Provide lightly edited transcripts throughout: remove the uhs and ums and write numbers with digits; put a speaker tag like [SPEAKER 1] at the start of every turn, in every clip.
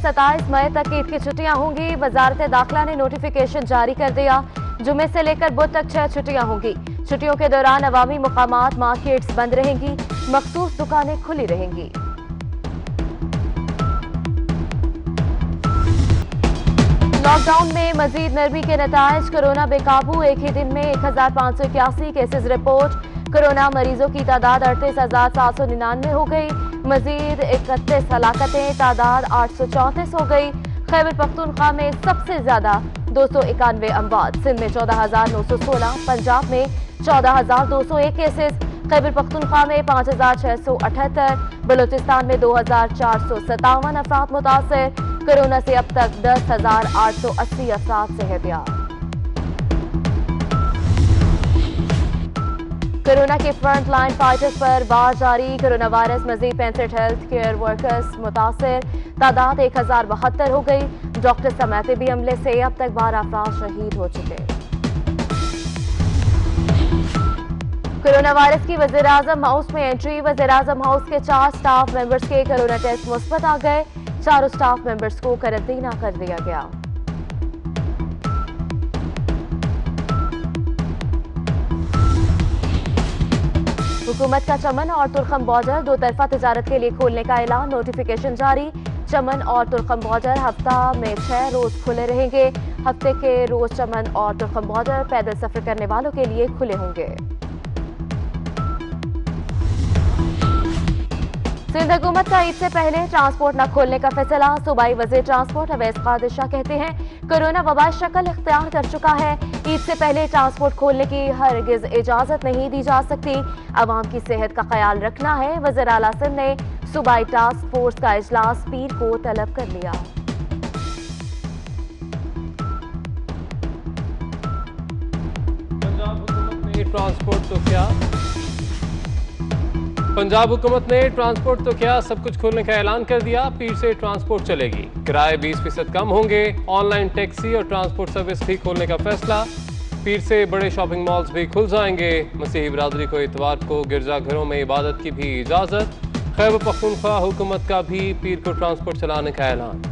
[SPEAKER 1] 27 मई तक ईद की छुट्टियां होंगी। वजारत दाखिला ने नोटिफिकेशन जारी कर दिया। जुमे से लेकर बुध तक 6 छुट्टियां होंगी। छुट्टियों के दौरान अवामी मुकामात, मार्केट्स बंद रहेंगी, मखसूस दुकानें खुली रहेंगी। लॉकडाउन में मजीद नरमी के नताइज, कोरोना बेकाबू, एक ही दिन में 1581 केसेज रिपोर्ट। कोरोना मरीजों की तादाद 38,799 हो गई। मजीद 31 हलाकतें, तादाद 834 हो गई। खैबर पख्तूनख्वा में सबसे ज्यादा 291 अमवात, सिंध में 14,916, पंजाब में 14,201 केसेस, खैबर पख्तूनख्वा में 5,678, बलूचिस्तान में 2,457 अफराद मुतासर। कोरोना से अब तक 10,880 अफराद सेहतियाब। कोरोना के फ्रंट लाइन फाइटर्स पर वार जारी। कोरोना वायरस मजीद 65 हेल्थ केयर वर्कर्स मुतासर, तादाद 1072 हो गई। डॉक्टर समेत भी हमले से अब तक 12 अफराद शहीद हो चुके। कोरोना वायरस की वज़ीर आज़म हाउस में एंट्री। वज़ीर आज़म हाउस के 4 स्टाफ मेंबर्स के कोरोना टेस्ट मुस्बत आ गए। 4 स्टाफ मेंबर्स को क्वारंटीना कर दिया गया। हुकूमत का चमन और तुर्खम बॉर्डर दो तरफा तजारत के लिए खोलने का ऐलान, नोटिफिकेशन जारी। चमन और तुर्खम बॉर्डर हफ्ता में 6 रोज खुले रहेंगे। हफ्ते के रोज चमन और तुर्खम बॉर्डर पैदल सफर करने वालों के लिए खुले होंगे। सिंध हुकूमत का ईद से पहले ट्रांसपोर्ट न खोलने का फैसला। सूबाई वज़ीर ट्रांसपोर्ट अवैस कादिर शाह कहते हैं, कोरोना वबा शक्ल इख्तियार कर चुका है। ईद से पहले ट्रांसपोर्ट खोलने की हरगिज इजाजत नहीं दी जा सकती। अवाम की सेहत का ख्याल रखना है। वज़ीर आला सिंध ने सूबाई टास्क फोर्स का इजलास पीर को तलब कर लिया।
[SPEAKER 2] पंजाब हुकूमत ने ट्रांसपोर्ट तो क्या सब कुछ खोलने का ऐलान कर दिया। पीर से ट्रांसपोर्ट चलेगी, किराए 20% कम होंगे। ऑनलाइन टैक्सी और ट्रांसपोर्ट सर्विस भी खोलने का फैसला। पीर से बड़े शॉपिंग मॉल्स भी खुल जाएंगे। मसीही बिरादरी को इतवार को गिरजाघरों में इबादत की भी इजाजत। खैबर पख्तूनख्वा हुकूमत का भी पीर को ट्रांसपोर्ट चलाने का ऐलान।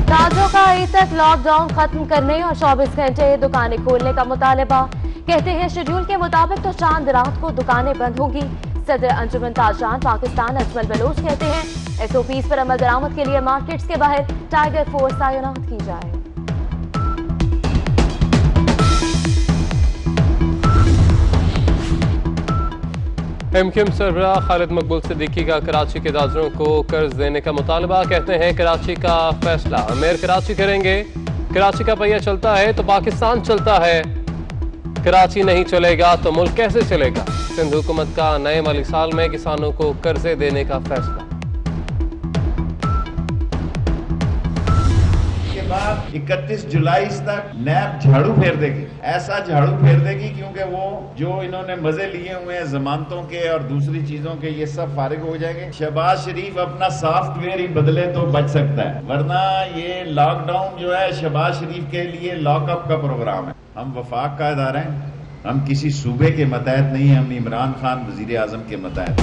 [SPEAKER 1] ताजों का ईद तक लॉकडाउन खत्म करने और 24 घंटे दुकानें खोलने का मुतालबा। कहते हैं शेड्यूल के मुताबिक तो चांद रात को दुकानें बंद होंगी। सदर अंजुमन ताजरान पाकिस्तान अजमल बलोच कहते हैं, SOPs पर अमल दरामद के लिए मार्केट्स के बाहर टाइगर फोर्स तैनात की जाए।
[SPEAKER 2] MQM सरबराह खालिद मकबूल सिद्दीकी का कराची के दादरों को कर्ज देने का मुतालबा। कहते हैं कराची का फैसला मेयर कराची करेंगे। कराची का पहिया चलता है तो पाकिस्तान चलता है। कराची नहीं चलेगा तो मुल्क कैसे चलेगा। सिंध हुकूमत का नए माली साल में किसानों को कर्जे देने का फैसला।
[SPEAKER 3] 31 जुलाई तक नैब झाड़ू फेर देगी। ऐसा झाड़ू फेर देगी क्योंकि वो जो इन्होंने मजे लिए हुए हैं जमानतों के और दूसरी चीजों के, ये सब फारिग हो जाएंगे। शहबाज शरीफ अपना सॉफ्टवेयर ही बदले तो बच सकता है, वरना ये लॉकडाउन जो है शहबाज शरीफ के लिए लॉकअप का प्रोग्राम है। हम वफाक का इदारा हैं, हम किसी सूबे के मतहत नहीं है, हम इमरान खान वजीर आजम के मतहत।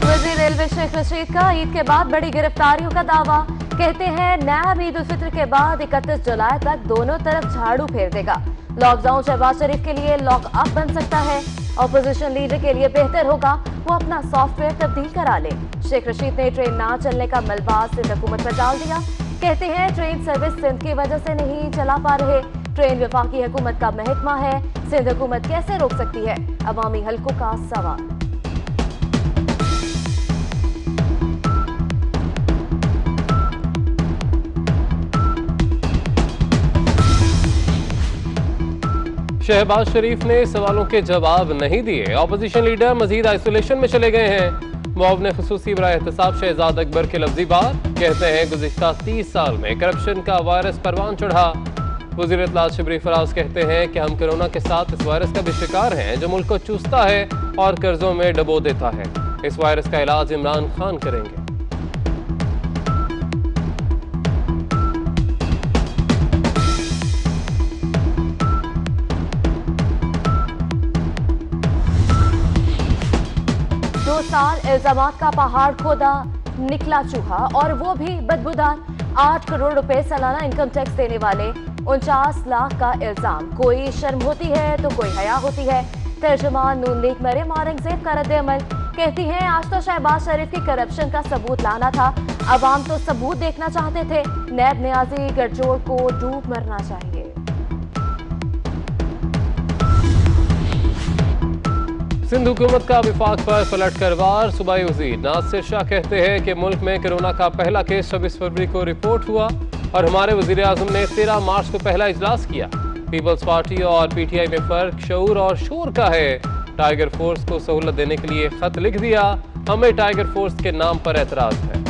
[SPEAKER 1] वजीर रेलवे शेख रशीद का ईद के बाद बड़ी गिरफ्तारियों का दावा। कहते हैं नैब ईद उल फित्र के बाद 31 जुलाई तक दोनों तरफ झाड़ू फेर देगा। लॉकडाउन शहबाज शरीफ के लिए लॉकअप बन सकता है। ऑपोजिशन लीडर के लिए बेहतर होगा वो अपना सॉफ्टवेयर तब्दील करा ले। शेख रशीद ने ट्रेन ना चलने का मलबा सिंध हुकूमत पर डाल दिया। कहते हैं ट्रेन सर्विस सिंध की वजह से नहीं चला पा रहे। ट्रेन वफाकी हुकूमत का महकमा है, सिंध हुकूमत कैसे रोक सकती है। अवामी हलकों का सवाल।
[SPEAKER 2] शहबाज शरीफ ने सवालों के जवाब नहीं दिए। ऑपोजिशन लीडर मजीद आइसोलेशन में चले गए हैं। मुआवने खुसूसी बराए एहतसाब शहजाद अकबर के लफ्जी बात। कहते हैं गुज़िश्ता 30 साल में करप्शन का वायरस परवान चढ़ा। वज़ीर इत्तलात शबरी फराज कहते हैं कि हम कोरोना के साथ इस वायरस का भी शिकार हैं जो मुल्क को चूसता है और कर्जों में डबो देता है। इस वायरस का इलाज इमरान खान करेंगे।
[SPEAKER 1] इल्जामात का पहाड़ खोदा, निकला चूहा, और वो भी बदबूदार। 8 करोड़ रुपए सालाना इनकम टैक्स देने वाले 49 लाख का इल्जाम। कोई शर्म होती है तो कोई हया होती है। तर्जुमान नून लीग मरियम औरंगजेब का रद्द-ए-अमल, कहती हैं आज तो शहबाज शरीफ की करप्शन का सबूत लाना था, अवाम तो सबूत देखना चाहते थे। नैब नियाजी गठजोड़ को डूब मरना चाहिए।
[SPEAKER 2] सिंध हुकूमत का विफाक पर पलटकर वार। सूबाई वज़ीर नासिर शाह कहते हैं कि मुल्क में कोरोना का पहला केस 26 फरवरी को रिपोर्ट हुआ और हमारे वज़ीर आज़म ने 13 मार्च को पहला इजलास किया। पीपल्स पार्टी और पीटीआई में फर्क शऊर और शोर का है। टाइगर फोर्स को सहूलत देने के लिए खत लिख दिया, हमें टाइगर फोर्स के नाम पर एतराज है।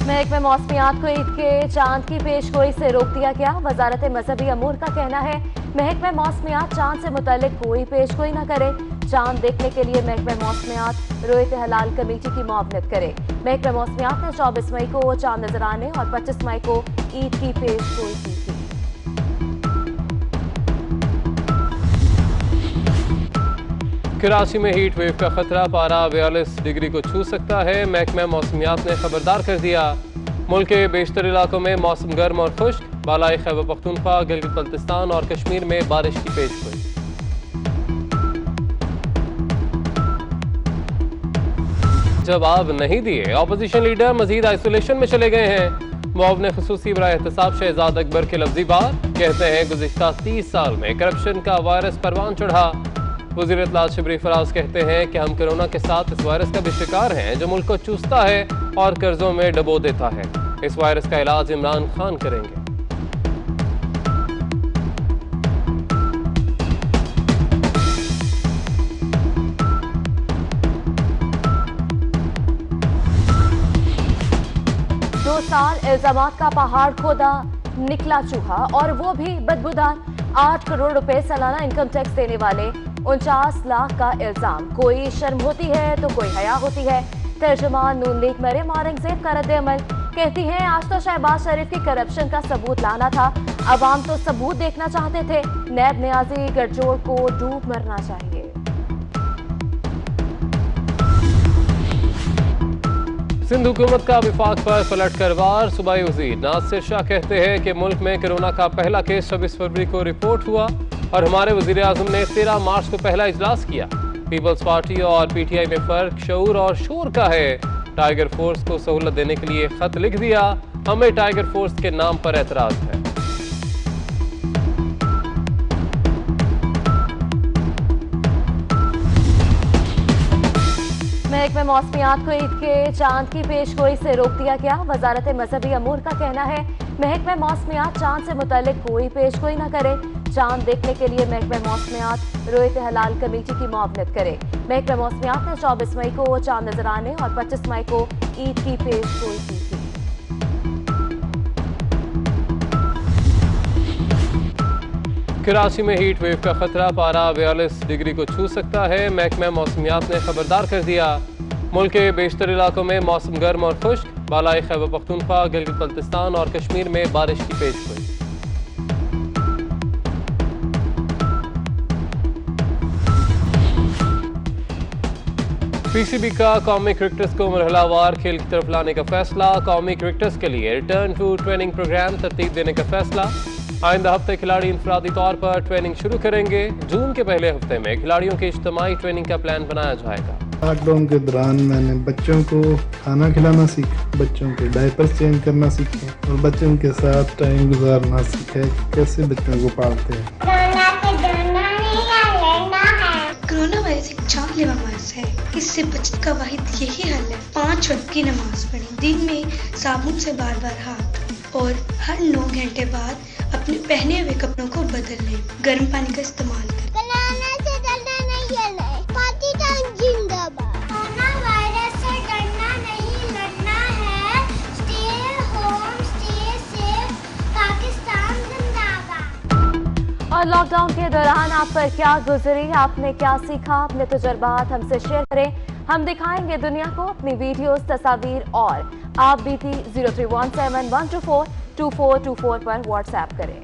[SPEAKER 1] महकमे मौसमियात को ईद के चांद की पेशगोई से रोक दिया गया। वजारत मजहबी अमूर का कहना है महकमे मौसमियात चांद से मुतालिक कोई पेशगोई न करे। चांद देखने के लिए महकमे मौसमियात रोयत हलाल कमेटी की मुआवनत करे। महकमे मौसमियात ने 24 मई को चांद नजर आने और 25 मई को ईद की पेशगोई की थी।
[SPEAKER 2] कराची में हीट वेव का खतरा, पारा 42 डिग्री को छू सकता है। महकमा मौसमियात ने खबरदार कर दिया। मुल्क के बेशतर इलाकों में मौसम गर्म और खुश्क। बालाई खैबर पख्तूनख्वा, गिलगित बल्तिस्तान और कश्मीर में बारिश की पेशगोई। जवाब नहीं दिए, ऑपोजिशन लीडर मजीद आइसोलेशन में चले गए हैं। मुआवने खुसूसी बराए एहतसाब शहजाद अकबर के लफ्जी बात, कहते हैं गुज़िश्ता 30 साल में करप्शन का वायरस परवान चढ़ा। वज़ीर इत्तलात शबरी फराज कहते हैं कि हम कोरोना के साथ इस वायरस का भी शिकार हैं जो मुल्क को चूसता है और कर्जों में डबो देता है। इस वायरस का इलाज इमरान खान करेंगे।
[SPEAKER 1] दो साल इल्जामात का पहाड़ खोदा, निकला चूहा, और वो भी बदबूदार। 8 करोड़ रुपए सालाना इनकम टैक्स देने वाले 49 लाख का इल्जाम। कोई शर्म होती है तो कोई हया होती है। तर्जुमान नून लीग मरियम औरंगजेब का रद्द-ए-अमल, कहती हैं आज तो शहबाज शरीफ की करप्शन का सबूत लाना था, अवाम तो सबूत देखना चाहते थे। नैब नियाजी गठजोड़ को डूब मरना चाहिए।
[SPEAKER 2] सिंध हुकूमत का विफाक पर पलटकर वार। सूबाई वज़ीर नासिर शाह कहते हैं कि मुल्क में कोरोना का पहला केस 26 फरवरी को रिपोर्ट हुआ और हमारे वज़ीर आज़म ने 13 मार्च को पहला इजलास किया। पीपल्स पार्टी और पीटीआई में फर्क शऊर और शोर का है। टाइगर फोर्स को सहूलत देने के लिए खत लिख दिया, हमें टाइगर फोर्स के नाम पर एतराज है।
[SPEAKER 1] महकमे मौसमियात को ईद के चांद की पेशगोई से रोक दिया गया। वजारत मजहबी अमूर का कहना है महकमे मौसमियात चांद से मुतालिक कोई पेशगोई न करे। चांद देखने के लिए महकमे मौसमियात रोयत हलाल कमेटी की मुआवनत करे। महकमे मौसमियात ने 24 मई को चांद नजर आने और 25 मई को ईद की पेशगोई की थी।
[SPEAKER 2] कराची में हीट वेव का खतरा, पारा 42 डिग्री को छू सकता है। महकमा मौसमियात ने खबरदार कर दिया। मुल्क के बेशतर इलाकों में मौसम गर्म और खुश्क। बालाई खैबर पख्तूनख्वा, गिलगित बल्तिस्तान और कश्मीर में बारिश की पेशगोई। पीसीबी का कौमी क्रिकेटर्स को मरहलावार खेल की तरफ लाने का फैसला। कौमी क्रिकेटर्स के लिए रिटर्न टू ट्रेनिंग प्रोग्राम तरतीब देने का फैसला। आइंदा हफ्ते खिलाड़ी इंफरादी तौर पर ट्रेनिंग शुरू करेंगे। जून के पहले हफ्ते में खिलाड़ियों की इज्तिमाई ट्रेनिंग का प्लान बनाया जाएगा।
[SPEAKER 4] लॉकडाउन के दौरान मैंने बच्चों को खाना खिलाना सीखा, बच्चों के डायपर्स चेंज करना सीखे और बच्चों के साथ टाइम गुजारना सीखा। कैसे बच्चों को पालते हैं।
[SPEAKER 5] कोरोना वायरस एक जानलेवा वायरस है। इससे बचने का वाहिद यही हल है 5 वक्त की नमाज पढ़ें। दिन में साबुन से बार बार हाथ और हर 9 घंटे बाद अपने पहने हुए कपड़ों को बदल लें। गर्म पानी का इस्तेमाल करें।
[SPEAKER 6] कोरोना से डरना नहीं है, पाकिस्तान जिंदाबाद। कोरोना वायरस से डरना नहीं, लड़ना है। Stay home, stay safe, Pakistan जिंदाबाद।
[SPEAKER 1] और लॉकडाउन के दौरान आप पर क्या गुजरी, आपने क्या सीखा, अपने तजुर्बात हमसे शेयर करें। हम दिखाएंगे दुनिया को अपनी वीडियोस, तस्वीर और आप बीती 0317 124 2424 पर व्हाट्सएप करें।